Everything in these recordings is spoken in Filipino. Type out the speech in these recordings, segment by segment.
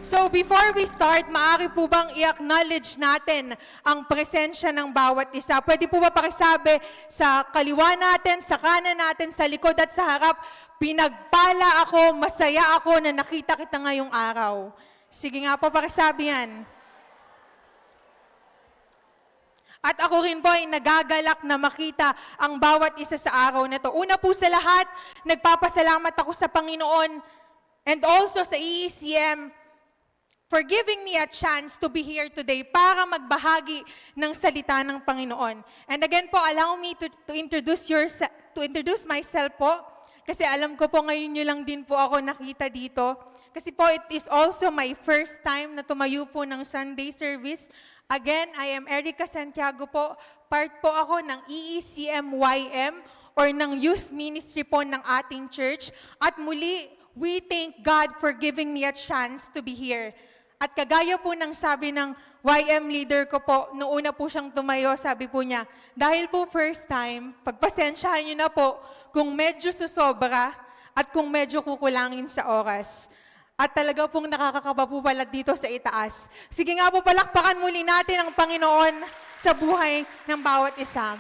So before we start, maaari po bang i-acknowledge natin ang presensya ng bawat isa? Pwede po ba pakisabi sa kaliwa natin, sa kanan natin, sa likod at sa harap, pinagpala ako, masaya ako na nakita kita ngayong araw. Sige nga po, pakisabi yan. At ako rin po ay nagagalak na makita ang bawat isa sa araw na ito. Una po sa lahat, nagpapasalamat ako sa Panginoon and also sa EECM for giving me a chance to be here today para magbahagi ng salita ng Panginoon. And again po, allow me to introduce myself po, kasi alam ko po ngayon nyo lang din po ako nakita dito. Kasi po, it is also my first time na tumayo po ng Sunday service. Again, I am Erica Santiago po. Part po ako ng EECM-YM or ng youth ministry po ng ating church. At muli, we thank God for giving me a chance to be here. At kagaya po ng sabi ng YM leader ko po, noong una po siyang tumayo, sabi po niya, dahil po first time, pagpasensyahan niyo na po kung medyo susobra at kung medyo kukulangin sa oras. At talaga pong nakakakaba po pala dito sa itaas. Sige nga po, palakpakan muli natin ang Panginoon sa buhay ng bawat isa.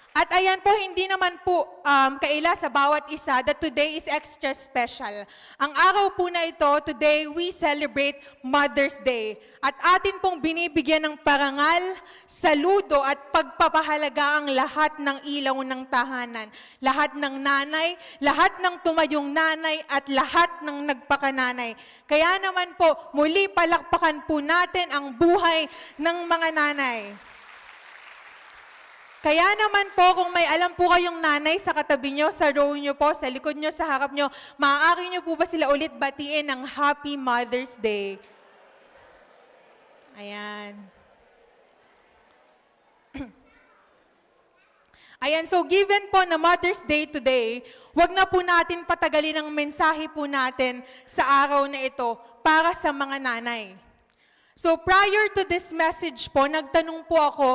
At ayan po, hindi naman po kaila sa bawat isa that today is extra special. Ang araw po na ito, today we celebrate Mother's Day. At atin pong binibigyan ng parangal, saludo at pagpapahalaga ang lahat ng ilaw ng tahanan. Lahat ng nanay, lahat ng tumayong nanay at lahat ng nagpakananay. Kaya naman po, muli palakpakan po natin ang buhay ng mga nanay. Kaya naman po, kung may alam po kayong nanay sa katabi nyo, sa row nyo po, sa likod nyo, sa harap nyo, maaari nyo po ba sila ulit batiin ng Happy Mother's Day? Ayan. Ayan, so given po na Mother's Day today, wag na po natin patagalin ang mensahe po natin sa araw na ito para sa mga nanay. So prior to this message po, nagtanong po ako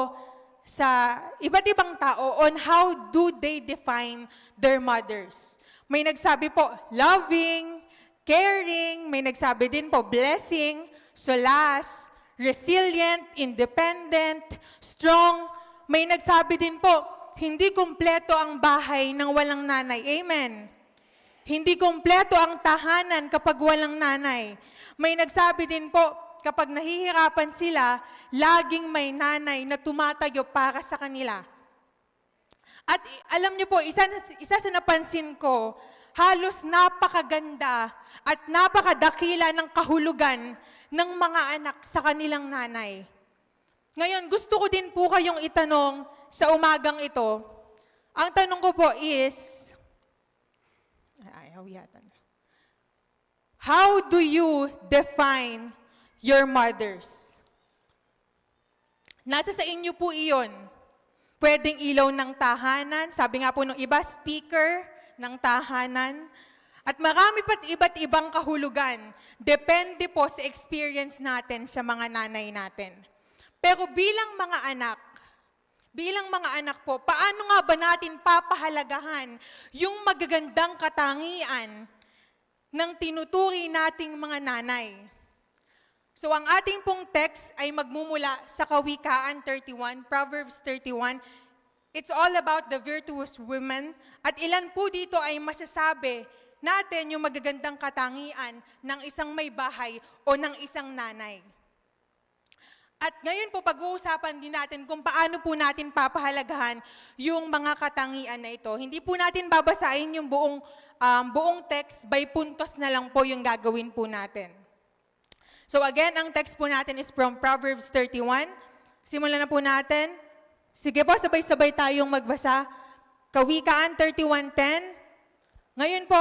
sa iba't ibang tao on how do they define their mothers. May nagsabi po, loving, caring, may nagsabi din po, blessing, solace, resilient, independent, strong. May nagsabi din po, hindi kumpleto ang bahay ng walang nanay. Amen. Hindi kumpleto ang tahanan kapag walang nanay. May nagsabi din po, kapag nahihirapan sila, laging may nanay na tumatayo para sa kanila. At alam niyo po, isa sa napansin ko, halos napakaganda at napakadakila ng kahulugan ng mga anak sa kanilang nanay. Ngayon, gusto ko din po kayong itanong sa umagang ito. Ang tanong ko po is, how do you define your mothers? Nasa sa inyo po iyon. Pwedeng ilaw ng tahanan, sabi nga po ng iba, speaker ng tahanan. At marami pa't iba't ibang kahulugan. Depende po sa experience natin sa mga nanay natin. Pero bilang mga anak po, paano nga ba natin papahalagahan yung magagandang katangian ng tinuturi nating mga nanay? So ang ating pong text ay magmumula sa Kawikaan 31, Proverbs 31. It's all about the virtuous woman. At ilan po dito ay masasabi natin yung magagandang katangian ng isang may bahay o ng isang nanay. At ngayon po pag-uusapan din natin kung paano po natin papahalagahan yung mga katangian na ito. Hindi po natin babasahin yung buong text, by puntos na lang po yung gagawin po natin. So again, ang text po natin is from Proverbs 31. Simulan na po natin. Sige po, sabay-sabay tayong magbasa. Kawikaan 31:10. Ngayon po,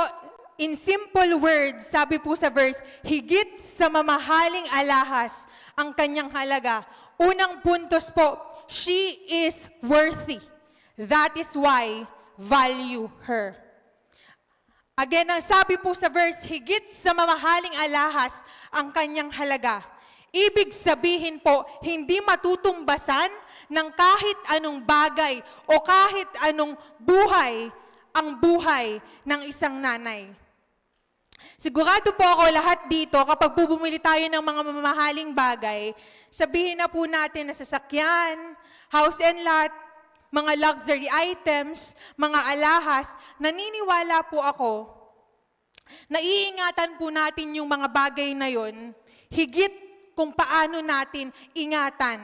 in simple words, sabi po sa verse, higit sa mamahaling alahas ang kanyang halaga. Unang puntos po, she is worthy. That is why value her. Again, ang sabi po sa verse, higit sa mamahaling alahas ang kanyang halaga. Ibig sabihin po, hindi matutumbasan ng kahit anong bagay o kahit anong buhay ang buhay ng isang nanay. Sigurado po ako lahat dito, kapag po bumili tayo ng mga mamahaling bagay, sabihin na po natin na sasakyan, house and lot, mga luxury items, mga alahas, naniniwala po ako, naiingatan po natin yung mga bagay na yon, higit kung paano natin ingatan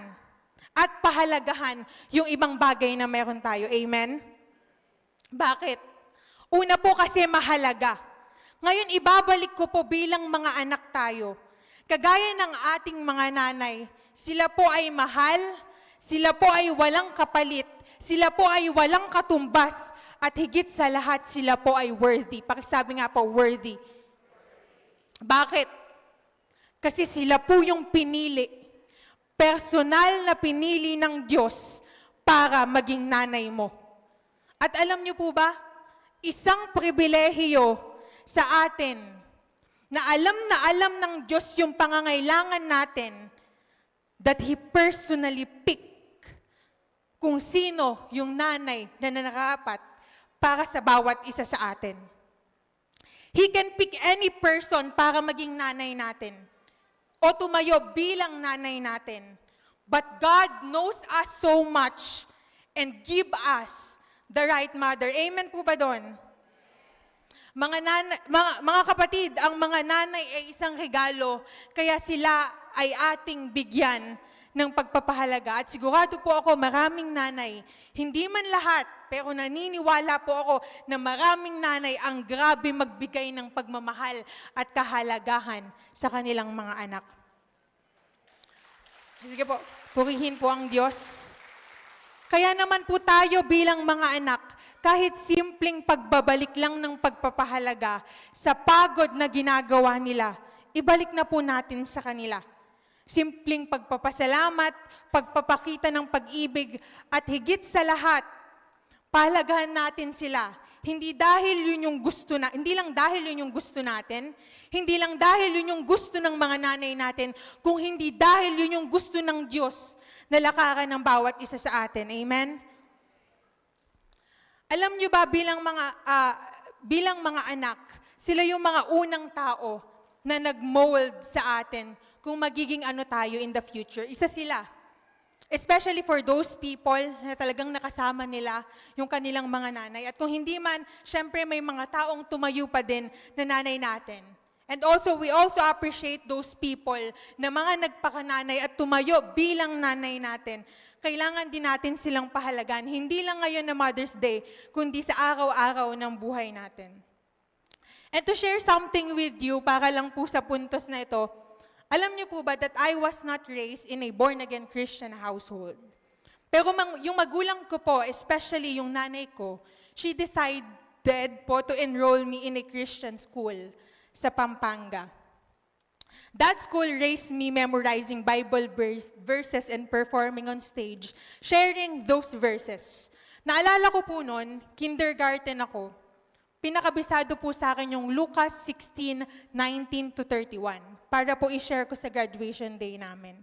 at pahalagahan yung ibang bagay na meron tayo. Amen? Bakit? Una po kasi mahalaga. Ngayon, ibabalik ko po bilang mga anak tayo. Kagaya ng ating mga nanay, sila po ay mahal, sila po ay walang kapalit, sila po ay walang katumbas, at higit sa lahat, sila po ay worthy. Pakisabi nga po, worthy. Bakit? Kasi sila po yung pinili. Personal na pinili ng Diyos para maging nanay mo. At alam niyo po ba, isang pribilehiyo sa atin na alam ng Diyos yung pangangailangan natin, that He personally picked kung sino yung nanay na nararapat para sa bawat isa sa atin. He can pick any person para maging nanay natin o tumayo bilang nanay natin. But God knows us so much and give us the right mother. Amen po ba doon? Mga kapatid, ang mga nanay ay isang regalo, kaya sila ay ating bigyan ng pagpapahalaga. At sigurado po ako, maraming nanay, hindi man lahat, pero naniniwala po ako na maraming nanay ang grabe magbigay ng pagmamahal at kahalagahan sa kanilang mga anak. Sige po, purihin po ang Diyos. Kaya naman po tayo bilang mga anak, kahit simpleng pagbabalik lang ng pagpapahalaga sa pagod na ginagawa nila, ibalik na po natin sa kanila. Simpleng pagpapasalamat, pagpapakita ng pag-ibig, at higit sa lahat, pahalagahan natin sila. Hindi lang dahil yun yung gusto natin, hindi lang dahil yun yung gusto ng mga nanay natin, kung hindi dahil yun yung gusto ng Diyos na lakaran ng bawat isa sa atin. Amen? Alam niyo ba, bilang mga anak, sila yung mga unang tao na nag-mold sa atin kung magiging ano tayo in the future. Isa sila. Especially for those people na talagang nakasama nila yung kanilang mga nanay. At kung hindi man, syempre may mga taong tumayo pa din na nanay natin. And also, we also appreciate those people na mga nagpakananay at tumayo bilang nanay natin. Kailangan din natin silang pahalagan, hindi lang ngayon na Mother's Day, kundi sa araw-araw ng buhay natin. And to share something with you, para lang po sa puntos na ito, alam niyo po ba that I was not raised in a born-again Christian household? Pero yung magulang ko po, especially yung nanay ko, she decided po to enroll me in a Christian school sa Pampanga. That school raised me memorizing Bible verses and performing on stage, sharing those verses. Naalala ko po noon, kindergarten ako. Pinakabisado po sa akin yung Lucas 16:19-31 para po i-share ko sa graduation day namin.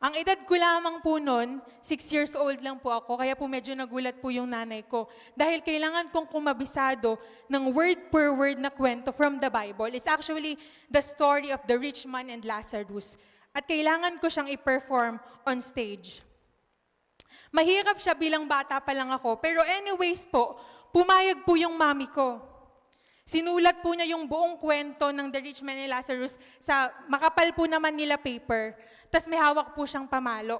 Ang edad ko lamang po noon, 6 years old lang po ako, kaya po medyo nagulat po yung nanay ko. Dahil kailangan kong kumabisado ng word per word na kwento from the Bible. It's actually the story of the rich man and Lazarus. At kailangan ko siyang i-perform on stage. Mahirap siya bilang bata pa lang ako, pero anyways po, pumayag po yung mami ko. Sinulat po niya yung buong kwento ng The Rich Man and Lazarus sa makapal po naman nila paper, tas may hawak po siyang pamalo.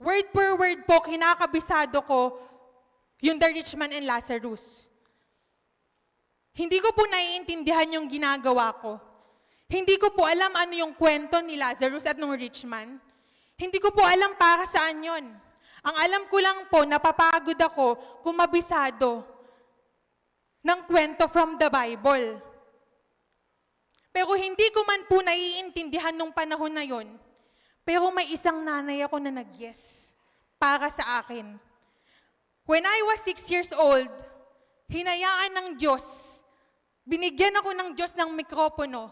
Word per word po, kinakabisado ko yung The Rich Man and Lazarus. Hindi ko po naiintindihan yung ginagawa ko. Hindi ko po alam ano yung kwento ni Lazarus at ng rich man. Hindi ko po alam para saan yun. Ang alam ko lang po, napapagod ako kumabisado ng kwento from the Bible. Pero hindi ko man po naiintindihan nung panahon na yon. Pero may isang nanay ako na nag-yes para sa akin. When I was 6 years old, hinayaan ng Diyos, binigyan ako ng Diyos ng mikropono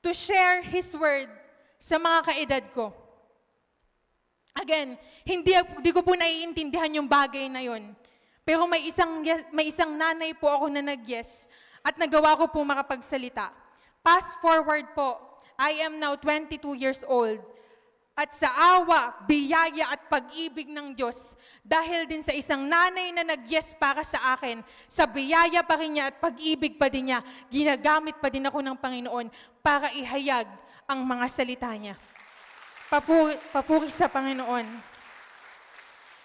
to share His word sa mga kaedad ko. Again, hindi ko po naiintindihan yung bagay na yon. Pero may isang nanay po ako na nag-yes. at nagawa ko po makapagsalita. Fast forward po, I am now 22 years old. At sa awa, biyaya at pag-ibig ng Diyos, dahil din sa isang nanay na nag-yes para sa akin, sa biyaya pa rin niya at pag-ibig pa din niya, ginagamit pa din ako ng Panginoon para ihayag ang mga salita niya. Papuri sa Panginoon.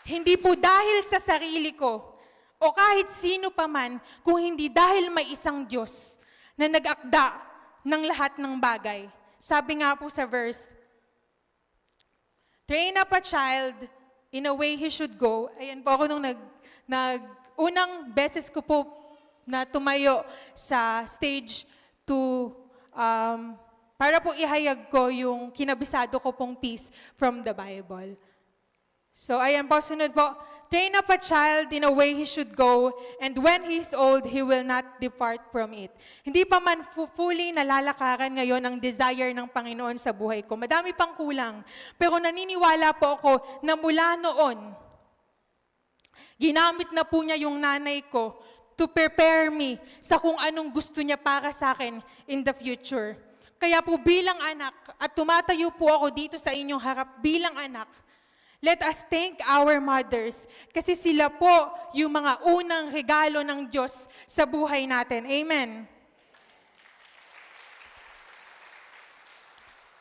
Hindi po dahil sa sarili ko, o kahit sino pa man, kung hindi dahil may isang Diyos na nag-akda ng lahat ng bagay. Sabi nga po sa verse, train up a child in a way he should go. Ayan po ako nung unang beses ko po na tumayo sa stage para po ihayag ko yung kinabisado ko pong piece from the Bible. So ayan po, sunod po. Train up a child in a way he should go, and when he is old, he will not depart from it. Hindi pa man fully nalalakaran ngayon ang desire ng Panginoon sa buhay ko. Madami pang kulang. Pero naniniwala po ako na mula noon, ginamit na po niya yung nanay ko to prepare me sa kung anong gusto niya para sa akin in the future. Kaya po bilang anak, at tumatayo po ako dito sa inyong harap bilang anak, let us thank our mothers kasi sila po yung mga unang regalo ng Diyos sa buhay natin. Amen.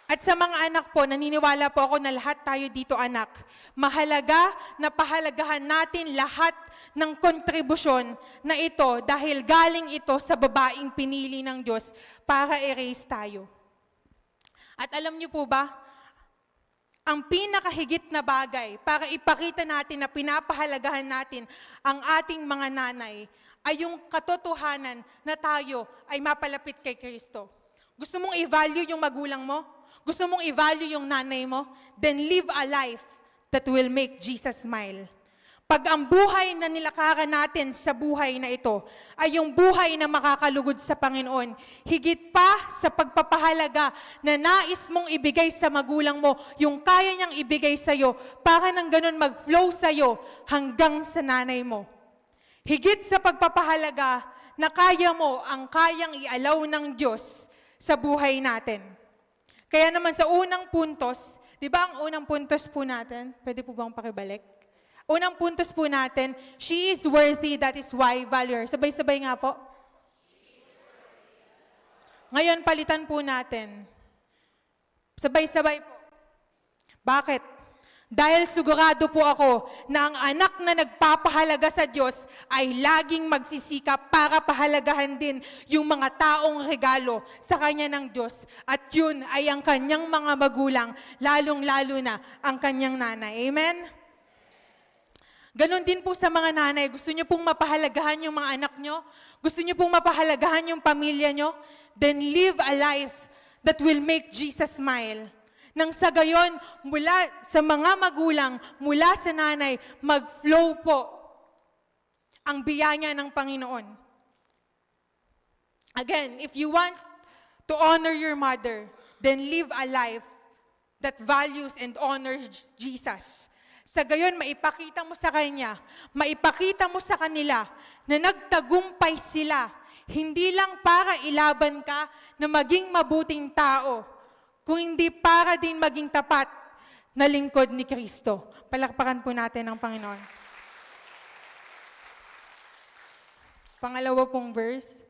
At sa mga anak po, naniniwala po ako na lahat tayo dito anak. Mahalaga na pahalagahan natin lahat ng kontribusyon na ito dahil galing ito sa babaeng pinili ng Diyos para i-raise tayo. At alam niyo po ba, ang pinakahigit na bagay para ipakita natin na pinapahalagahan natin ang ating mga nanay ay yung katotohanan na tayo ay mapalapit kay Kristo. Gusto mong i-value yung magulang mo? Gusto mong i-value yung nanay mo? Then live a life that will make Jesus smile. Pag ang buhay na nilakaran natin sa buhay na ito ay yung buhay na makakalugod sa Panginoon, higit pa sa pagpapahalaga na nais mong ibigay sa magulang mo, yung kaya niyang ibigay sa'yo, para nang ganun mag-flow sa'yo hanggang sa nanay mo. Higit sa pagpapahalaga na kaya mo ang kayang i-allow ng Diyos sa buhay natin. Kaya naman sa unang puntos, di ba ang unang puntos po natin, pwede po bang pakibalik? Unang puntos po natin, she is worthy, that is why value her. Sabay-sabay nga po. Ngayon, palitan po natin. Sabay-sabay po. Bakit? Dahil sigurado po ako na ang anak na nagpapahalaga sa Diyos ay laging magsisikap para pahalagahan din yung mga taong regalo sa Kanya ng Diyos. At yun ay ang kanyang mga magulang, lalong-lalo na ang kanyang nanay. Amen? Ganon din po sa mga nanay. Gusto niyo pong mapahalagahan yung mga anak niyo? Gusto niyo pong mapahalagahan yung pamilya niyo? Then live a life that will make Jesus smile. Nang sa gayon, mula sa mga magulang, mula sa nanay, mag-flow po ang biyaya ng Panginoon. Again, if you want to honor your mother, then live a life that values and honors Jesus. Sa gayon, maipakita mo sa Kanya, maipakita mo sa kanila na nagtagumpay sila, hindi lang para ilaban ka na maging mabuting tao, kung hindi para din maging tapat na lingkod ni Kristo. Palakpakan po natin ang Panginoon. Pangalawa pong verse.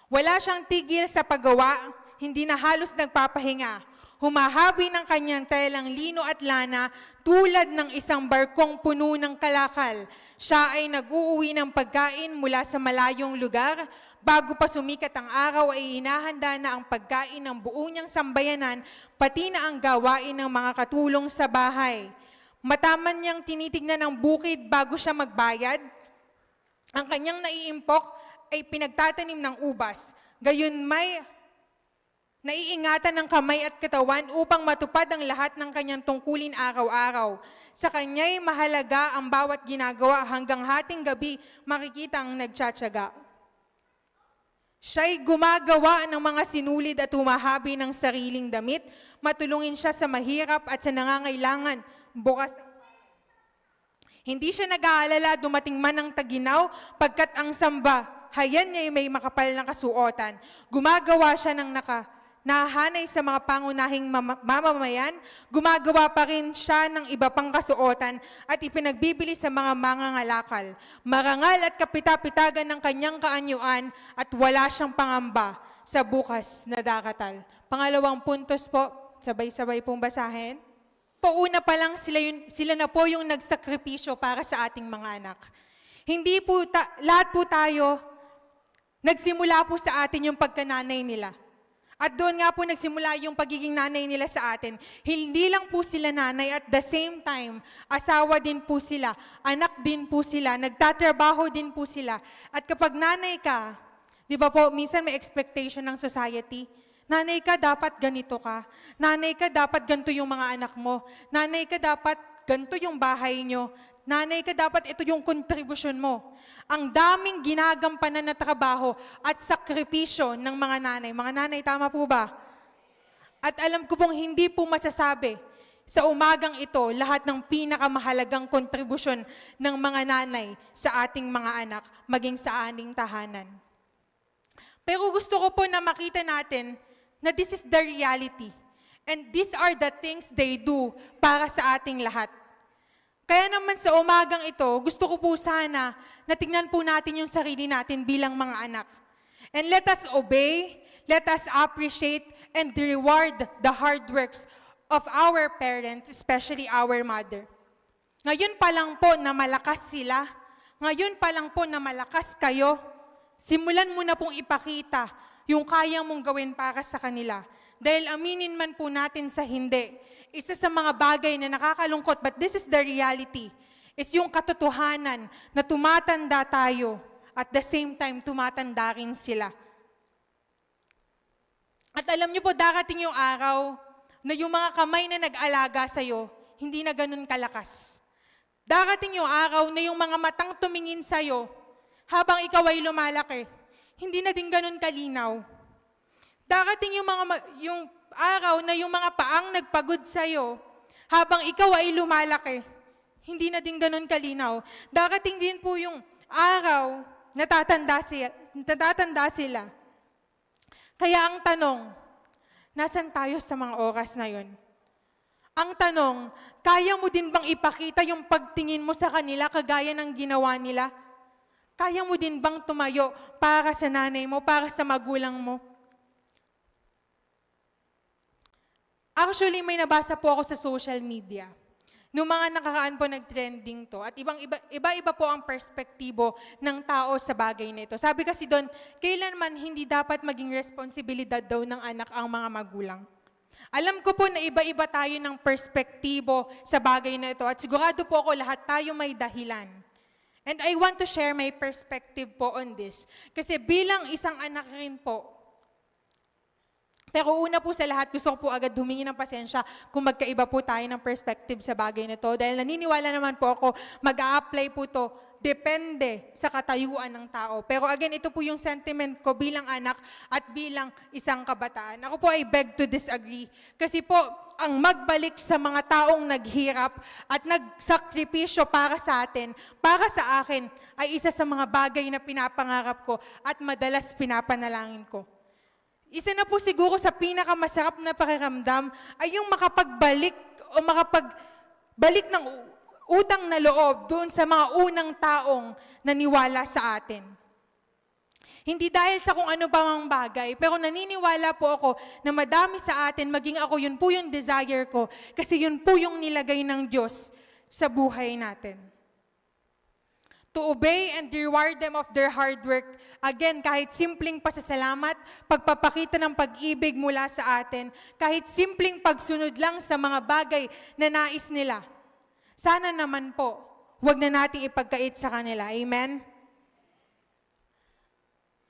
Wala siyang tigil sa paggawa, hindi na halos nagpapahinga. Humahabi ng kanyang telang lino at lana tulad ng isang barkong puno ng kalakal. Siya ay nag-uuwi ng pagkain mula sa malayong lugar. Bago pa sumikat ang araw ay inahanda na ang pagkain ng buo niyang sambayanan, pati na ang gawain ng mga katulong sa bahay. Mataman niyang tinitignan ng bukid bago siya magbayad. Ang kanyang naiimpok ay pinagtatanim ng ubas. Gayon may naiingatan ng kamay at katawan upang matupad ang lahat ng kanyang tungkulin araw-araw. Sa kanya'y mahalaga ang bawat ginagawa hanggang hating gabi makikitang nagtsatsaga. Siya'y gumagawa ng mga sinulid at humahabi ng sariling damit. Matulungin siya sa mahirap at sa nangangailangan. Bukas hindi siya nag-aalala dumating man ang taginaw, pagkat ang samba bahayan niya ay may makapal na kasuotan. Gumagawa siya ng nahanay sa mga pangunahing mamamayan, gumagawa pa rin siya ng iba pang kasuotan at ipinagbibili sa mga mangangalakal. Marangal at kapita-pitagan ng kanyang kaanyuan at wala siyang pangamba sa bukas na daratal. Pangalawang puntos po, sabay-sabay pong basahin. Pauna pa lang sila na po yung nagsakripisyo para sa ating mga anak. Hindi po lahat po tayo, nagsimula po sa atin yung pagkananay nila. At doon nga po nagsimula yung pagiging nanay nila sa atin. Hindi lang po sila nanay, at the same time, asawa din po sila, anak din po sila, nagtatrabaho din po sila. At kapag nanay ka, di ba po, minsan may expectation ng society, nanay ka, dapat ganito ka. Nanay ka, dapat ganito yung mga anak mo. Nanay ka, dapat ganito yung bahay nyo. Nanay ka, dapat ito yung kontribusyon mo. Ang daming ginagampanan na trabaho at sakripisyo ng mga nanay. Mga nanay, tama po ba? At alam ko pong hindi po masasabi sa umagang ito lahat ng pinakamahalagang kontribusyon ng mga nanay sa ating mga anak, maging sa ating tahanan. Pero gusto ko po na makita natin na this is the reality. And these are the things they do para sa ating lahat. Kaya naman sa umagang ito, gusto ko po sana na tingnan po natin yung sarili natin bilang mga anak. And let us obey, let us appreciate, and reward the hard works of our parents, especially our mother. Ngayon pa lang po na malakas sila, ngayon pa lang po na malakas kayo, simulan mo na pong ipakita yung kaya mong gawin para sa kanila. Dahil aminin man po natin sa hindi, isa sa mga bagay na nakakalungkot, but this is the reality, is yung katotohanan na tumatanda tayo, at the same time, tumatanda rin sila. At alam niyo po, darating yung araw na yung mga kamay na nag-alaga sa'yo, hindi na ganun kalakas. Darating yung araw na yung mga matang tumingin sa'yo, habang ikaw ay lumalaki, hindi na din ganun kalinaw. Darating yung araw na yung mga paang nagpagod sa'yo, habang ikaw ay lumalaki, hindi na din ganun kalinaw. Darating din po yung araw na natatanda sila. Kaya ang tanong, nasan tayo sa mga oras na yun? Ang tanong, kaya mo din bang ipakita yung pagtingin mo sa kanila kagaya ng ginawa nila? Kaya mo din bang tumayo para sa nanay mo, para sa magulang mo? Actually, may nabasa po ako sa social media. Noong mga nakaraan po nag-trending to, at iba-iba po ang perspektibo ng tao sa bagay na ito. Sabi kasi doon, kailanman hindi dapat maging responsibilidad daw ng anak ang mga magulang. Alam ko po na iba-iba tayo ng perspektibo sa bagay na ito, at sigurado po ako lahat tayo may dahilan. And I want to share my perspective po on this. Kasi bilang isang anak rin po, pero una po sa lahat, gusto ko po agad humingi ng pasensya kung magkaiba po tayo ng perspective sa bagay na to. Dahil naniniwala naman po ako, mag-a-apply po to, depende sa katayuan ng tao. Pero again, ito po yung sentiment ko bilang anak at bilang isang kabataan. Ako po ay beg to disagree. Kasi po, ang magbalik sa mga taong naghirap at nagsakripisyo para sa atin, para sa akin, ay isa sa mga bagay na pinapangarap ko at madalas pinapanalangin ko. Isa na po siguro sa pinakamasarap na pakiramdam ay yung makapagbalik o makapagbalik ng utang na loob doon sa mga unang taong naniwala sa atin. Hindi dahil sa kung ano pa mang bagay, pero naniniwala po ako na madami sa atin, maging ako, yun po yung desire ko, kasi yun po yung nilagay ng Diyos sa buhay natin. To obey and reward them of their hard work. Again, kahit simpleng pasasalamat, pagpapakita ng pag-ibig mula sa atin, kahit simpleng pagsunod lang sa mga bagay na nais nila. Sana naman po, huwag na nating ipagkait sa kanila. Amen?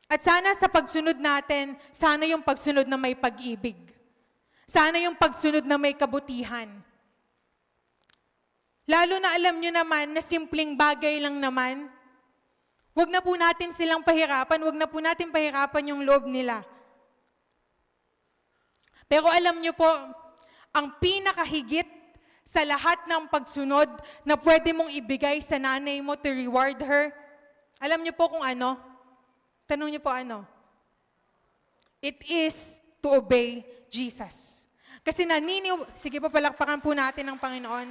At sana sa pagsunod natin, sana yung pagsunod na may pag-ibig. Sana yung pagsunod na may kabutihan. Lalo na alam nyo naman na simpleng bagay lang naman, huwag na po natin silang pahirapan, huwag na po natin pahirapan yung loob nila. Pero alam nyo po, ang pinakahigit sa lahat ng pagsunod na pwede mong ibigay sa nanay mo to reward her, alam nyo po kung ano? Tanong niyo po ano? It is to obey Jesus. Kasi sige po, palakpakan po natin ang Panginoon.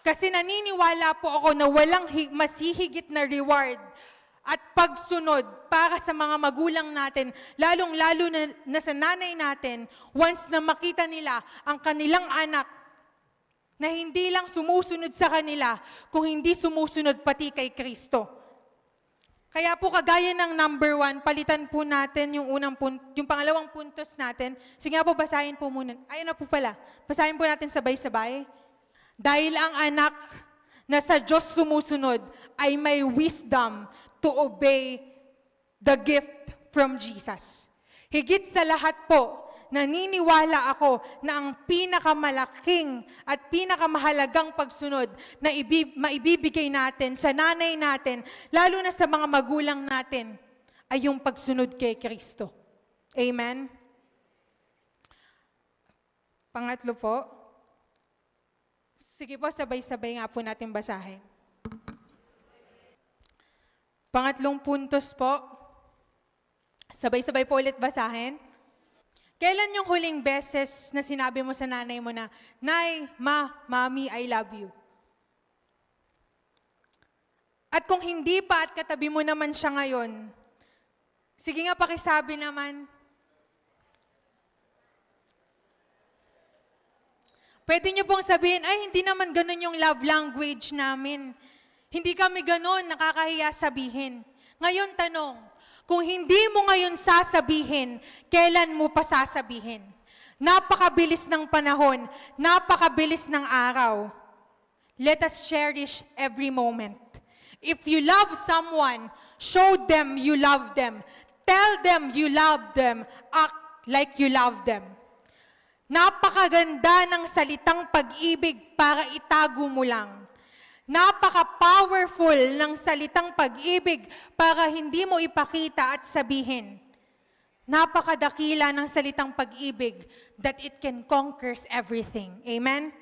Kasi naniniwala po ako na walang mas hihigit na reward at pagsunod para sa mga magulang natin, lalong-lalo na sa nanay natin, once na makita nila ang kanilang anak na hindi lang sumusunod sa kanila, kung hindi sumusunod pati kay Kristo. Kaya po kagaya ng number 1, palitan po natin yung pangalawang puntos natin. Sige nga po, basahin po muna. Ayun na po pala. Basahin po natin sabay-sabay. Dahil ang anak na sa Diyos sumusunod ay may wisdom to obey the gift from Jesus. Higit sa lahat po, naniniwala ako na ang pinakamalaking at pinakamahalagang pagsunod na maibibigay natin sa nanay natin, lalo na sa mga magulang natin, ay yung pagsunod kay Kristo. Amen? Pangatlo po, sige po, sabay-sabay nga po natin basahin. Pangatlong puntos po, sabay-sabay po ulit basahin. Kailan yung huling beses na sinabi mo sa nanay mo na, Nay, Ma, Mami, I love you? At kung hindi pa at katabi mo naman siya ngayon, sige nga pakisabi naman. Pwede niyo pong sabihin, ay hindi naman ganun yung love language namin. Hindi kami ganun, nakakahiya sabihin. Ngayon tanong, kung hindi mo ngayon sasabihin, kailan mo pa sasabihin? Napakabilis ng panahon, napakabilis ng araw. Let us cherish every moment. If you love someone, show them you love them. Tell them you love them. Act like you love them. Napakaganda ng salitang pag-ibig para itago mo lang. Napaka-powerful ng salitang pag-ibig para hindi mo ipakita at sabihin. Napakadakila ng salitang pag-ibig that it can conquers everything. Amen?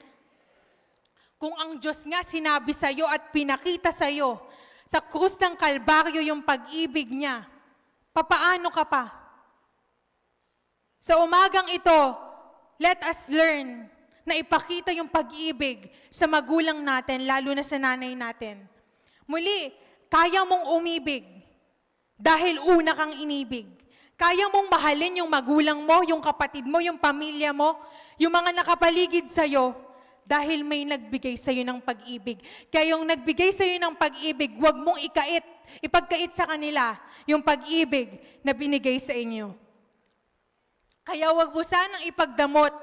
Kung ang Diyos nga sinabi sa iyo at pinakita sa iyo sa krus ng Kalbaryo yung pag-ibig niya, papaano ka pa? Sa umagang ito, let us learn na ipakita yung pag-ibig sa magulang natin, lalo na sa nanay natin. Muli, kaya mong umibig dahil una kang inibig. Kaya mong mahalin yung magulang mo, yung kapatid mo, yung pamilya mo, yung mga nakapaligid sa'yo, dahil may nagbigay sa'yo ng pag-ibig. Kaya yung nagbigay sa'yo ng pag-ibig, huwag mong ipagkait sa kanila yung pag-ibig na binigay sa inyo. Kaya huwag mo sanang ipagdamot,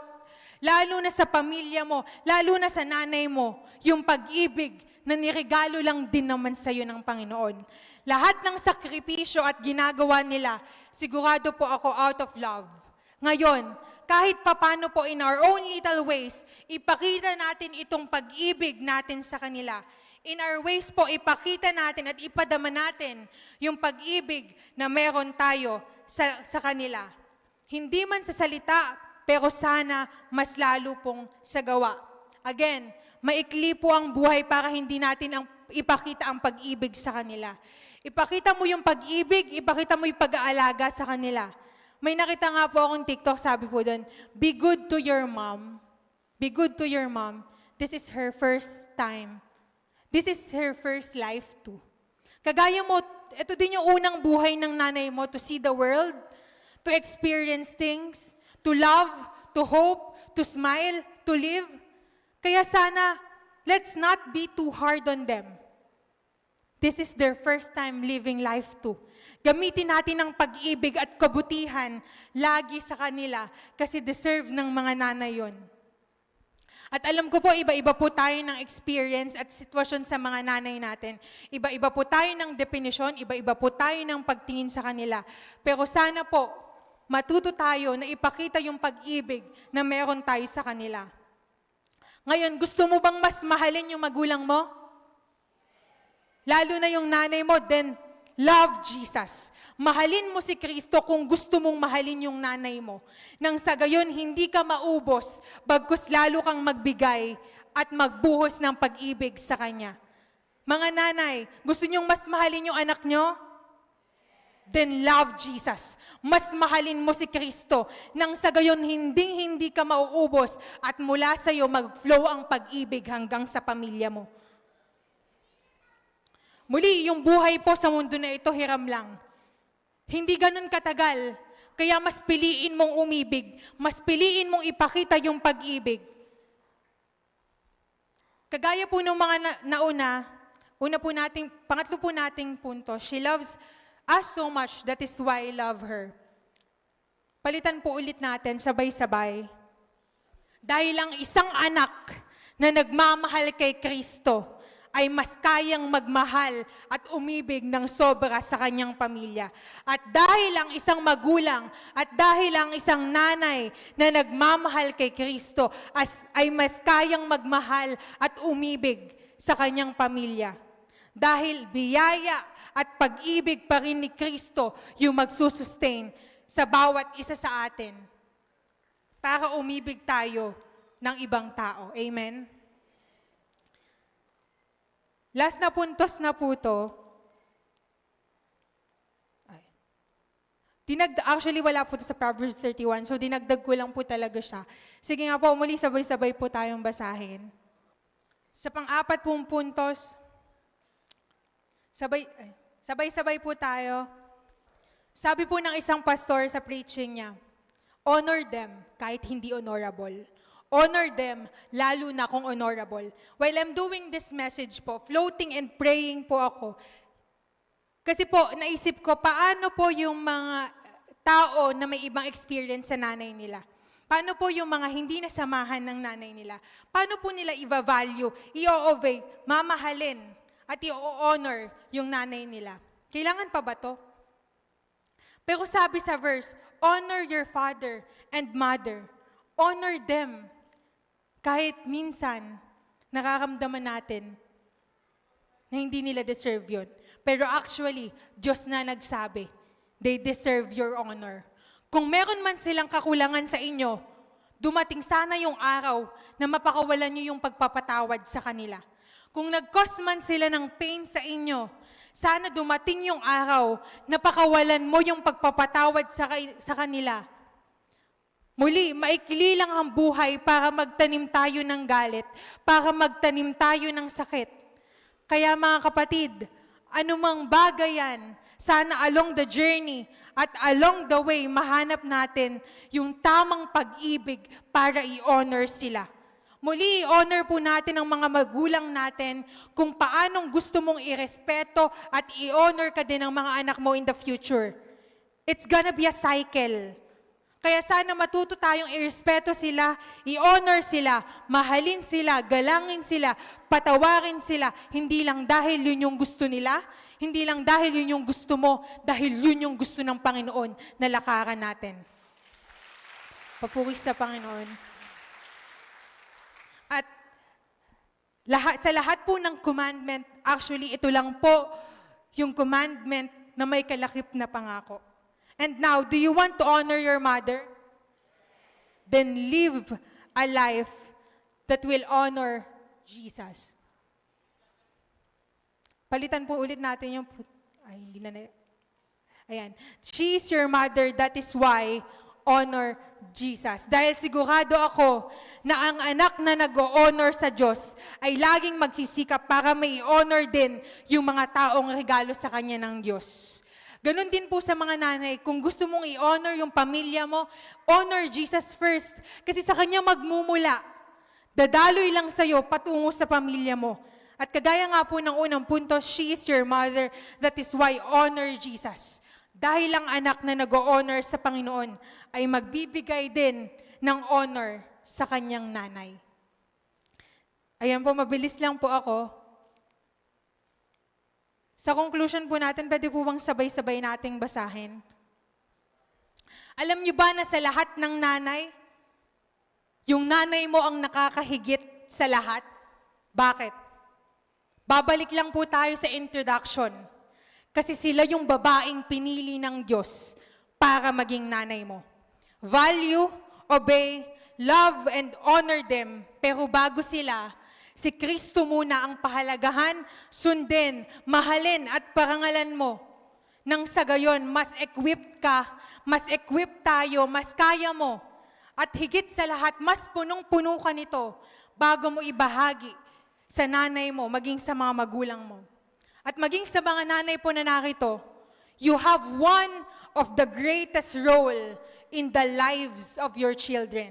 lalo na sa pamilya mo, lalo na sa nanay mo, yung pag-ibig na niregalo lang din naman sa iyo ng Panginoon. Lahat ng sakripisyo at ginagawa nila, sigurado po ako out of love. Ngayon, kahit papano po in our own little ways, ipakita natin itong pag-ibig natin sa kanila. In our ways po, ipakita natin at ipadama natin yung pag-ibig na meron tayo sa kanila. Hindi man sa salita, pero sana mas lalo pong sa gawa. Again, maikli po ang buhay para hindi natin ipakita ang pag-ibig sa kanila. Ipakita mo yung pag-ibig, ipakita mo yung pag-aalaga sa kanila. May nakita nga po akong TikTok, sabi po doon, be good to your mom. Be good to your mom. This is her first time. This is her first life too. Kagaya mo, ito din yung unang buhay ng nanay mo to see the world, to experience things, to love, to hope, to smile, to live. Kaya sana, let's not be too hard on them. This is their first time living life too. Gamitin natin ang pag-ibig at kabutihan lagi sa kanila kasi deserve ng mga nanay yun. At alam ko po, iba-iba po tayo ng experience at sitwasyon sa mga nanay natin. Iba-iba po tayo ng definisyon, iba-iba po tayo ng pagtingin sa kanila. Pero sana po, matuto tayo na ipakita yung pag-ibig na meron tayo sa kanila. Ngayon, gusto mo bang mas mahalin yung magulang mo? Lalo na yung nanay mo, then love Jesus. Mahalin mo si Kristo kung gusto mong mahalin yung nanay mo. Nang sa gayon, hindi ka maubos, bagkus lalo kang magbigay at magbuhos ng pag-ibig sa Kanya. Mga nanay, gusto niyong mas mahalin yung anak niyo? Then love Jesus. Mas mahalin mo si Kristo nang sa gayon hindi ka mauubos at mula sa iyo mag-flow ang pag-ibig hanggang sa pamilya mo. Muli, yung buhay po sa mundo na ito hiram lang. Hindi ganun katagal. Kaya mas piliin mong umibig. Mas piliin mong ipakita yung pag-ibig. Kagaya po ng mga pangatlo po nating punto, she loves us so much, that is why I love her. Palitan po ulit natin, sabay-sabay. Dahil ang isang anak na nagmamahal kay Kristo ay mas kayang magmahal at umibig ng sobra sa kanyang pamilya. At dahil ang isang magulang at dahil ang isang nanay na nagmamahal kay Kristo ay mas kayang magmahal at umibig sa kanyang pamilya. Dahil biyaya at pag-ibig pa rin ni Kristo yung magsusustain sa bawat isa sa atin para umibig tayo ng ibang tao. Amen? Last na puntos na po to. Actually, wala po to sa Proverbs 31, so dinagdag ko lang po talaga siya. Sige nga po, muli sabay-sabay po tayong basahin. Sa pang-apat pong puntos, sabay-sabay po tayo. Sabi po ng isang pastor sa preaching niya, honor them kahit hindi honorable. Honor them, lalo na kung honorable. While I'm doing this message po, floating and praying po ako. Kasi po, naisip ko, paano po yung mga tao na may ibang experience sa nanay nila? Paano po yung mga hindi nasamahan ng nanay nila? Paano po nila i-value, i-obey, mamahalin, at i-honor yung nanay nila? Kailangan pa ba to? Pero sabi sa verse, honor your father and mother. Honor them. Kahit minsan, nararamdaman natin na hindi nila deserve yun. Pero actually, Diyos na nagsabi, they deserve your honor. Kung meron man silang kakulangan sa inyo, dumating sana yung araw na mapakawalan niyo yung pagpapatawad sa kanila. Kung nag-cause man sila ng pain sa inyo, sana dumating yung araw na pakawalan mo yung pagpapatawad sa kanila. Muli, maikli lang ang buhay para magtanim tayo ng galit, para magtanim tayo ng sakit. Kaya mga kapatid, anumang bagay yan, sana along the journey at along the way, mahanap natin yung tamang pag-ibig para i-honor sila. Muli, i-honor po natin ang mga magulang natin kung paanong gusto mong irespeto at i-honor ka din ng mga anak mo in the future. It's gonna be a cycle. Kaya sana matuto tayong irespeto sila, i-honor sila, mahalin sila, galangin sila, patawarin sila, hindi lang dahil yun yung gusto nila, hindi lang dahil yun yung gusto mo, dahil yun yung gusto ng Panginoon na lakaran natin. Papuri sa Panginoon. At sa lahat po ng commandment, actually ito lang po yung commandment na may kalakip na pangako. And now, do you want to honor your mother? Then live a life that will honor Jesus. Palitan po ulit natin yung... hindi na. Ayan. She is your mother, that is why honor Jesus. Dahil sigurado ako na ang anak na nag-o-honor sa Diyos ay laging magsisikap para may honor din yung mga taong regalo sa kanya ng Diyos. Ganon din po sa mga nanay, kung gusto mong i-honor yung pamilya mo, honor Jesus first. Kasi sa kanya magmumula. Dadaloy lang sa'yo patungo sa pamilya mo. At kagaya nga po ng unang punto, she is your mother, that is why honor Jesus. Dahil ang anak na nag-o-honor sa Panginoon ay magbibigay din ng honor sa kanyang nanay. Ayan po, mabilis lang po ako. Sa conclusion po natin, pwede po bang sabay-sabay nating basahin? Alam niyo ba na sa lahat ng nanay, yung nanay mo ang nakakahigit sa lahat? Bakit? Babalik lang po tayo sa introduction. Kasi sila yung babaeng pinili ng Diyos para maging nanay mo. Value, obey, love, and honor them. Pero bago sila, Si Kristo muna ang pahalagahan, sundin, mahalin at parangalan mo. Nang sa gayon, mas equipped ka, mas equipped tayo, mas kaya mo. At higit sa lahat, mas punong-puno ka nito bago mo ibahagi sa nanay mo, maging sa mga magulang mo. At maging sa mga nanay po na narito, you have one of the greatest role in the lives of your children.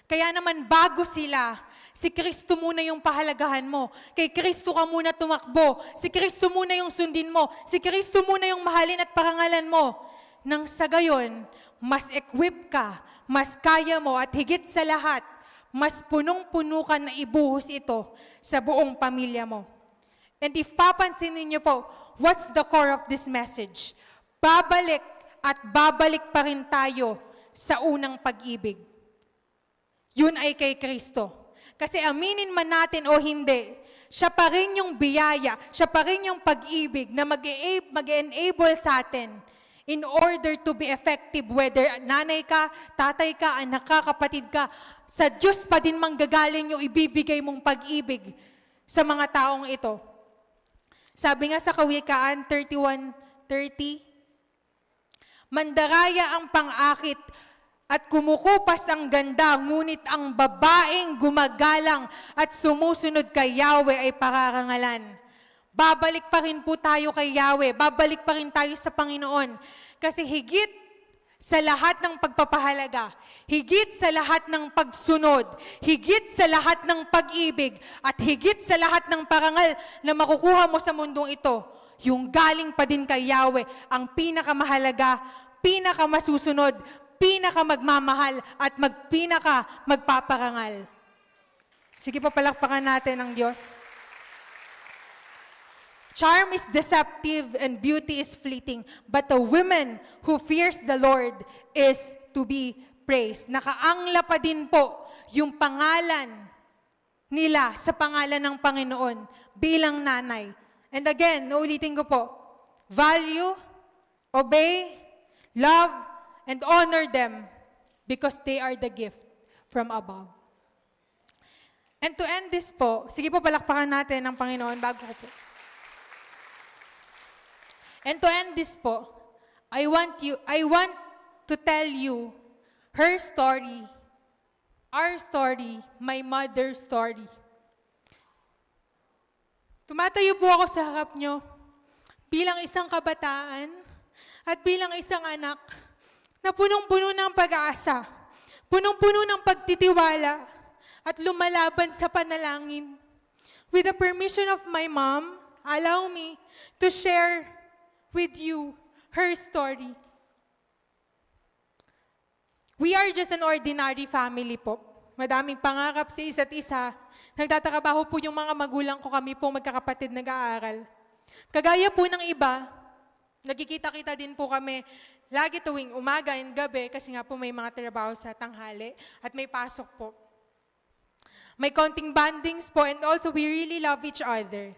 Kaya naman bago sila, si Kristo muna yung pahalagahan mo. Kay Kristo ka muna tumakbo. Si Kristo muna yung sundin mo. Si Kristo muna yung mahalin at parangalan mo. Nang sa gayon, mas equip ka, mas kaya mo, at higit sa lahat, mas punong-puno ka na ibuhos ito sa buong pamilya mo. And if papansinin niyo po, what's the core of this message? Babalik at babalik pa rin tayo sa unang pag-ibig. Yun ay kay Kristo. Kasi aminin man natin o hindi, siya pa rin yung biyaya, siya pa rin yung pag-ibig na mag-enable sa atin in order to be effective, whether nanay ka, tatay ka, anak ka, kapatid ka, sa Diyos pa din manggagaling yung ibibigay mong pag-ibig sa mga taong ito. Sabi nga sa Kawikaan 31:30, mandaraya ang pang-akit at kumukupas ang ganda, ngunit ang babaeng gumagalang at sumusunod kay Yahweh ay pararangalan. Babalik pa rin po tayo kay Yahweh, babalik pa rin tayo sa Panginoon. Kasi higit sa lahat ng pagpapahalaga, higit sa lahat ng pagsunod, higit sa lahat ng pag-ibig, at higit sa lahat ng parangal na makukuha mo sa mundong ito, yung galing pa din kay Yahweh, ang pinakamahalaga, pinakamasusunod, pinakamagmamahal at magpaparangal. Sige po, palakpakan natin ang Diyos. Charm is deceptive and beauty is fleeting, but the woman who fears the Lord is to be praised. Nakaangla pa din po yung pangalan nila sa pangalan ng Panginoon bilang nanay. And again, uulitin ko po, value, obey, love, and honor them because they are the gift from above. And to end this po, sige po, palakpakan natin ang Panginoon bago ko po. And to end this po, I want to tell you her story, our story, my mother's story. Tumatayo po ako sa harap nyo bilang isang kabataan at bilang isang anak na punong-puno ng pag-asa, punong-puno ng pagtitiwala, at lumalaban sa panalangin. With the permission of my mom, allow me to share with you her story. We are just an ordinary family po. Madaming pangarap sa isa't isa. Nagtatrabaho po yung mga magulang ko, kami po magkakapatid nag-aaral. Kagaya po ng iba, nagkikita-kita din po kami lagi tuwing umaga and gabi kasi nga po may mga trabaho sa tanghali at may pasok po. May konting bandings po and also we really love each other.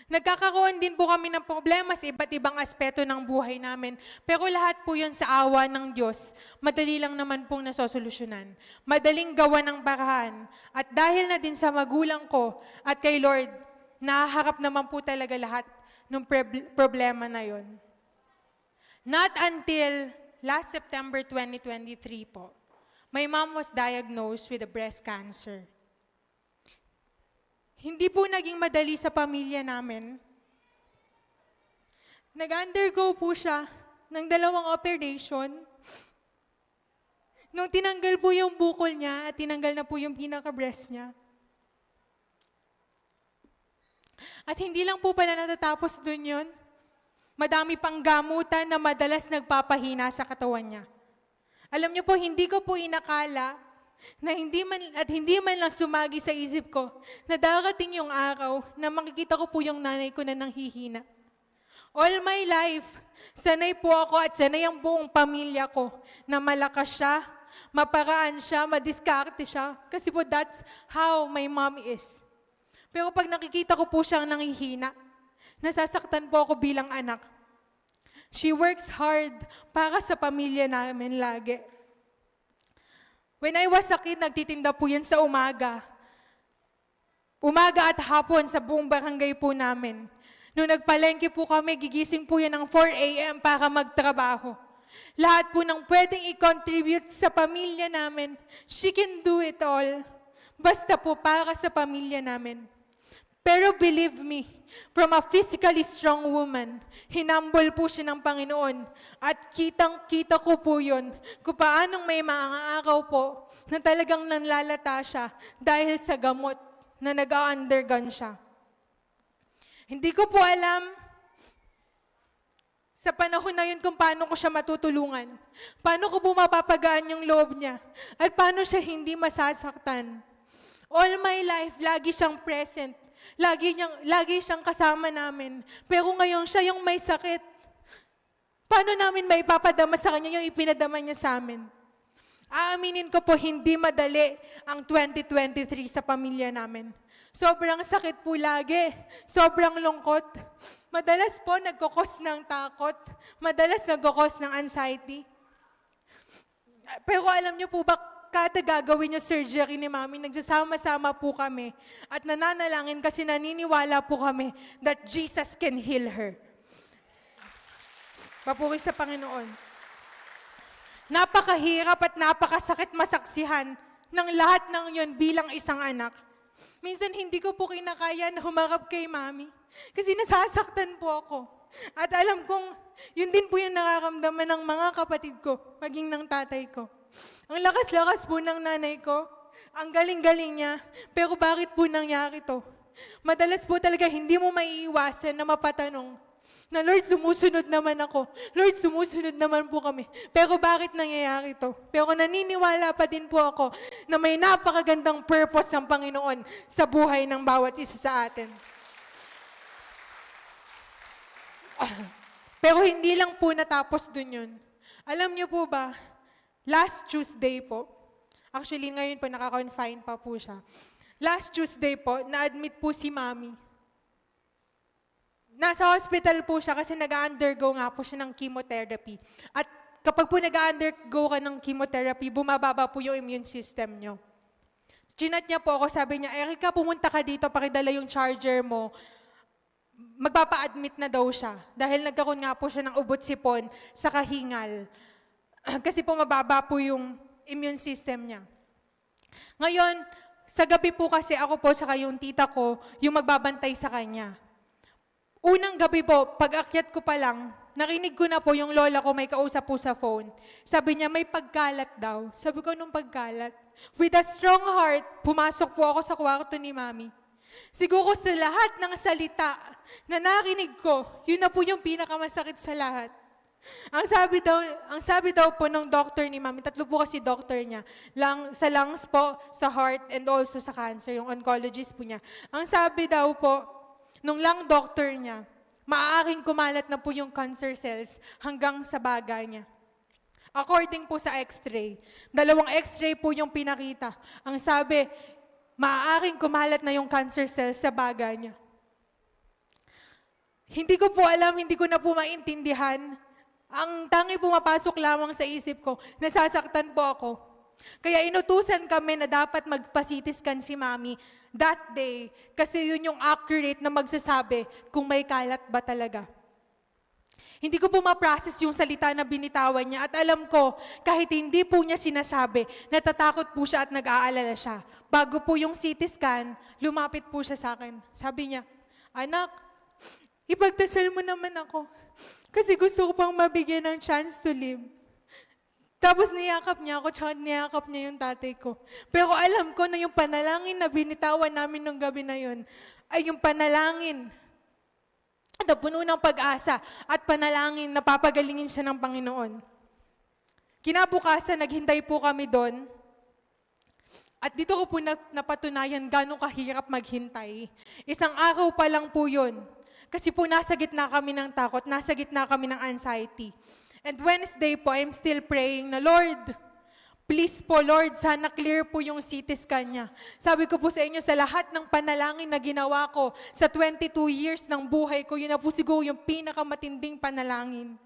Nagkakaroon din po kami ng problema sa iba't ibang aspeto ng buhay namin. Pero lahat po yun sa awa ng Diyos, madali lang naman pong nasosolusyonan. Madaling gawa ng paraan. At dahil na din sa magulang ko at kay Lord, nahaharap naman po talaga lahat ng problema na yun. Not until last September 2023 po, my mom was diagnosed with a breast cancer. Hindi po naging madali sa pamilya namin. Nag-undergo po siya ng 2 operation. Nung tinanggal po yung bukol niya at tinanggal na po yung pinaka-breast niya. At hindi lang po pala natatapos dun yun. Madami pang gamutan na madalas nagpapahina sa katawan niya. Alam niyo po, hindi ko po inakala na hindi man lang sumagi sa isip ko na darating yung araw na makikita ko po yung nanay ko na nanghihina. All my life, sanay po ako at sanay ang buong pamilya ko na malakas siya, maparaan siya, madiskarte siya. Kasi po that's how my mom is. Pero pag nakikita ko po siyang nanghihina, nasasaktan po ako bilang anak. She works hard para sa pamilya namin lagi. When I was a kid, nagtitinda po yan sa umaga. Umaga at hapon sa buong barangay po namin. Nung nagpalengke po kami, gigising po yan ng 4 a.m. para magtrabaho. Lahat po ng pwedeng i-contribute sa pamilya namin, she can do it all. Basta po para sa pamilya namin. Pero believe me, from a physically strong woman, hinambol po siya ng Panginoon. At kitang-kita ko po yun, kung paanong may mga araw po na talagang nanlalata siya dahil sa gamot na nag-undergone siya. Hindi ko po alam sa panahon na yun kung paano ko siya matutulungan. Paano ko po mapapagaan yung loob niya. At paano siya hindi masasaktan. All my life, lagi siyang present. Lagi siyang kasama namin. Pero ngayon, siya yung may sakit. Paano namin maipapadama sa kanya yung ipinadama niya sa amin? Aaminin ko po, hindi madali ang 2023 sa pamilya namin. Sobrang sakit po lagi. Sobrang lungkot. Madalas po nagkukos ng takot. Madalas nagkukos ng anxiety. Pero alam niyo po ba, kada gagawin yung surgery ni Mami, nagsasama-sama po kami at nananalangin kasi naniniwala po kami that Jesus can heal her. Papuri sa Panginoon. Napakahirap at napakasakit masaksihan ng lahat ng yun bilang isang anak. Minsan hindi ko po kinakaya na humarap kay Mami kasi nasasaktan po ako. At alam kong yun din po yung nararamdaman ng mga kapatid ko, maging ng tatay ko. Ang lakas-lakas po ng nanay ko, ang galing-galing niya, pero bakit po nangyari to? Madalas po talaga hindi mo maiiwasan na mapatanong na Lord, sumusunod naman ako. Lord, sumusunod naman po kami. Pero bakit nangyayari to? Pero naniniwala pa din po ako na may napakagandang purpose ng Panginoon sa buhay ng bawat isa sa atin. Pero hindi lang po natapos dun yun. Alam niyo po ba, last Tuesday po, actually ngayon po naka-confine pa po siya. Last Tuesday po, na-admit po si Mami. Nasa hospital po siya kasi nag-undergo nga po siya ng chemotherapy. At kapag po nag-undergo ka ng chemotherapy, bumababa po yung immune system nyo. Chinat niya po ako, sabi niya, Erica, pumunta ka dito, pakidala yung charger mo. Magpapa-admit na daw siya. Dahil nagkaroon nga po siya ng ubot sipon sa kahingal. Kasi po mababa po yung immune system niya. Ngayon, sa gabi po kasi ako po saka yung tita ko, yung magbabantay sa kanya. Unang gabi po, pag-akyat ko pa lang, narinig ko na po yung lola ko may kausap po sa phone. Sabi niya, may pagkalat daw. Sabi ko, nung pagkalat? With a strong heart, pumasok po ako sa kwarto ni Mami. Siguro sa lahat ng salita na narinig ko, yun na po yung pinakamasakit sa lahat. Ang sabi daw po ng doctor ni Mami, tatlo po kasi doctor niya, sa lungs po, sa heart, and also sa cancer, yung oncologist po niya. Ang sabi daw po, nung lung doctor niya, maaaring kumalat na po yung cancer cells hanggang sa baga niya. According po sa x-ray, 2 x-ray po yung pinakita. Ang sabi, maaaring kumalat na yung cancer cells sa baga niya. Hindi ko po alam, hindi ko na po maintindihan. Ang tangi pumapasok lamang sa isip ko, nasasaktan po ako. Kaya inutusan kami na dapat magpa-CT scan si Mami that day kasi yun yung accurate na magsasabi kung may kalat ba talaga. Hindi ko po ma-process yung salita na binitawan niya at alam ko kahit hindi po niya sinasabi, natatakot po siya at nag-aalala siya. Bago po yung CT scan, lumapit po siya sa akin. Sabi niya, anak, ipagdasal mo naman ako kasi gusto ko pang mabigyan ng chance to live. Tapos niyakap niya ako, tsaka niyakap niya yung tatay ko. Pero alam ko na yung panalangin na binitawan namin nung gabi na yun, ay yung panalangin na puno ng pag-asa at panalangin na papagalingin siya ng Panginoon. Kinabukasan, naghintay po kami doon. At dito ko po napatunayan gano'ng kahirap maghintay. Isang araw pa lang po yun. Kasi po nasa gitna kami ng takot, nasa gitna kami ng anxiety. And Wednesday po, I'm still praying na, Lord, please po, Lord, sana clear po yung CT scan niya. Sabi ko po sa inyo, sa lahat ng panalangin na ginawa ko sa 22 years ng buhay ko, yun na po siguro yung pinakamatinding panalangin.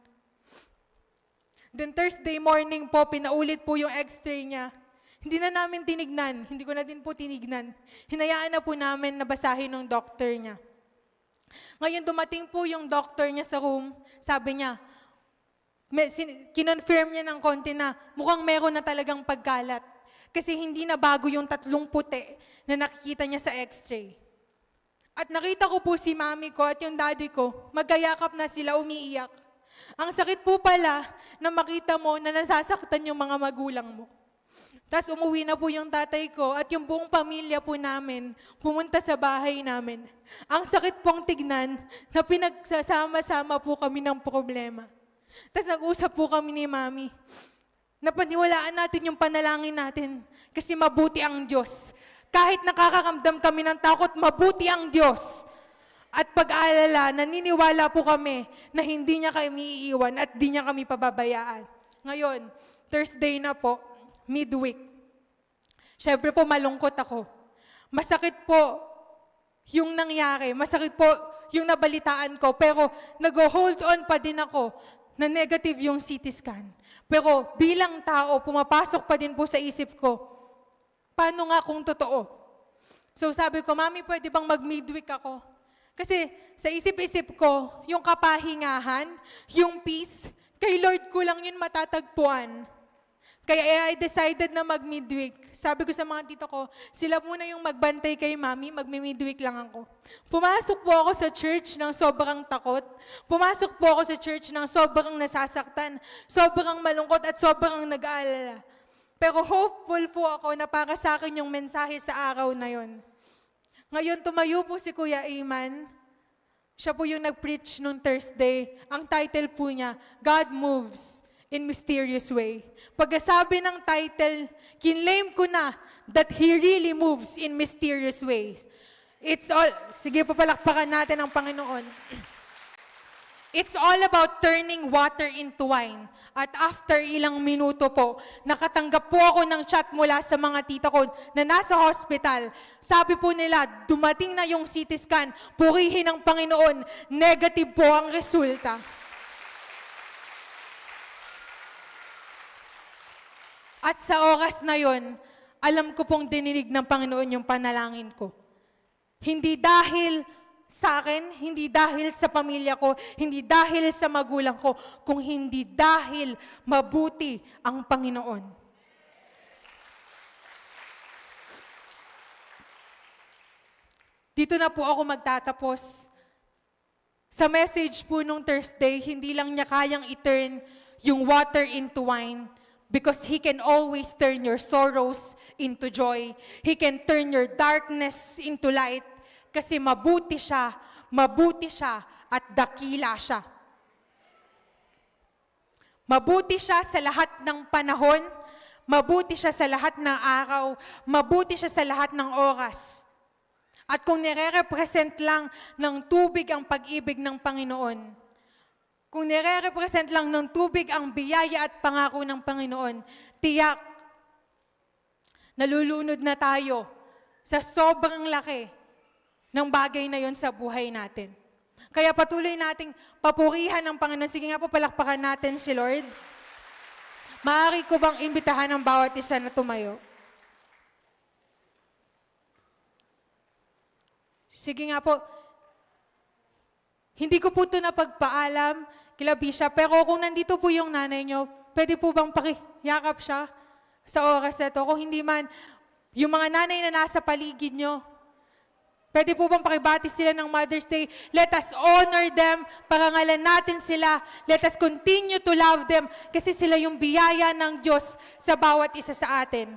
Then Thursday morning po, pinaulit po yung x-ray niya. Hindi na namin tinignan, hindi ko na din po tinignan. Hinayaan na po namin na basahin ng doctor niya. Ngayon dumating po yung doctor niya sa room, sabi niya, kinonfirm niya ng konti na mukhang meron na talagang pagkalat. Kasi hindi na bago yung 3 puti na nakikita niya sa x-ray. At nakita ko po si mami ko at yung daddy ko, magkayakap na sila umiiyak. Ang sakit po pala na makita mo na nasasaktan yung mga magulang mo. Tapos umuwi na po yung tatay ko at yung buong pamilya po namin pumunta sa bahay namin. Ang sakit pong tignan na pinagsasama-sama po kami ng problema. Tapos nag-usap po kami ni mami. Napaniwalaan natin yung panalangin natin kasi mabuti ang Diyos. Kahit nakakaramdam kami ng takot, mabuti ang Diyos. At pag-aalala, naniniwala po kami na hindi niya kami iiwan at di niya kami pababayaan. Ngayon, Thursday na po, midweek. Siyempre po, malungkot ako. Masakit po yung nangyari. Masakit po yung nabalitaan ko. Pero nag-hold on pa din ako na negative yung CT scan. Pero bilang tao, pumapasok pa din po sa isip ko, paano nga kung totoo? So sabi ko, Mami, pwede bang mag-midweek ako? Kasi sa isip-isip ko, yung kapahingahan, yung peace, kay Lord ko lang yun matatagpuan. Kaya I decided na mag-midweek. Sabi ko sa mga tito ko, sila muna yung magbantay kay Mami, mag-midweek lang ako. Pumasok po ako sa church ng sobrang takot. Pumasok po ako sa church ng sobrang nasasaktan, sobrang malungkot at sobrang nag-aalala. Pero hopeful po ako na para sa akin yung mensahe sa araw na yon. Ngayon, tumayo po si Kuya Iman. Siya po yung nag-preach nung Thursday. Ang title po niya, God Moves in Mysterious Way. Pagkasabi ng title, kinlaim ko na that He really moves in mysterious ways. It's all, sige po palakpakan natin ang Panginoon. It's all about turning water into wine. At after ilang minuto po, nakatanggap po ako ng chat mula sa mga tita ko na nasa hospital. Sabi po nila, dumating na yung CT scan, purihin ng Panginoon, negative po ang resulta. At sa oras na yon, alam ko pong dininig ng Panginoon yung panalangin ko. Hindi dahil sa akin, hindi dahil sa pamilya ko, hindi dahil sa magulang ko, kung hindi dahil mabuti ang Panginoon. Dito na po ako magtatapos. Sa message po nung Thursday, hindi lang niya kayang i-turn yung water into wine because He can always turn your sorrows into joy. He can turn your darkness into light. Kasi mabuti siya at dakila siya. Mabuti siya sa lahat ng panahon, mabuti siya sa lahat ng araw, mabuti siya sa lahat ng oras. At kung nire-represent lang ng tubig ang pag-ibig ng Panginoon, kung nire-represent lang ng tubig ang biyaya at pangako ng Panginoon, tiyak, nalulunod na tayo sa sobrang laki ng bagay na yon sa buhay natin. Kaya patuloy nating papurihan ng Panginoon. Sige nga po, palakpakan natin si Lord. Maaari ko bang imbitahan ang bawat isa na tumayo? Sige nga po. Hindi ko po ito napagpaalam kila Bishop, pero kung nandito po yung nanay nyo, pwede po bang pakiyakap siya sa oras na ito? Kung hindi man, yung mga nanay na nasa paligid nyo, pwede po bang pakibati sila ng Mother's Day? Let us honor them, parangalan natin sila. Let us continue to love them kasi sila yung biyaya ng Diyos sa bawat isa sa atin.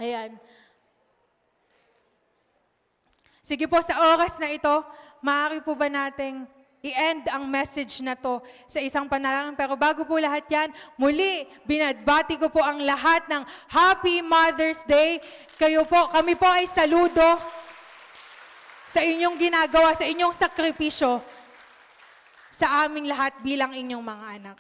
Ayan. Sige po, sa oras na ito, maaari po ba nating i-end ang message na to sa isang panalangin. Pero bago po lahat yan, muli, binabati ko po ang lahat ng Happy Mother's Day. Kami po ay saludo sa inyong ginagawa, sa inyong sakripisyo sa aming lahat bilang inyong mga anak.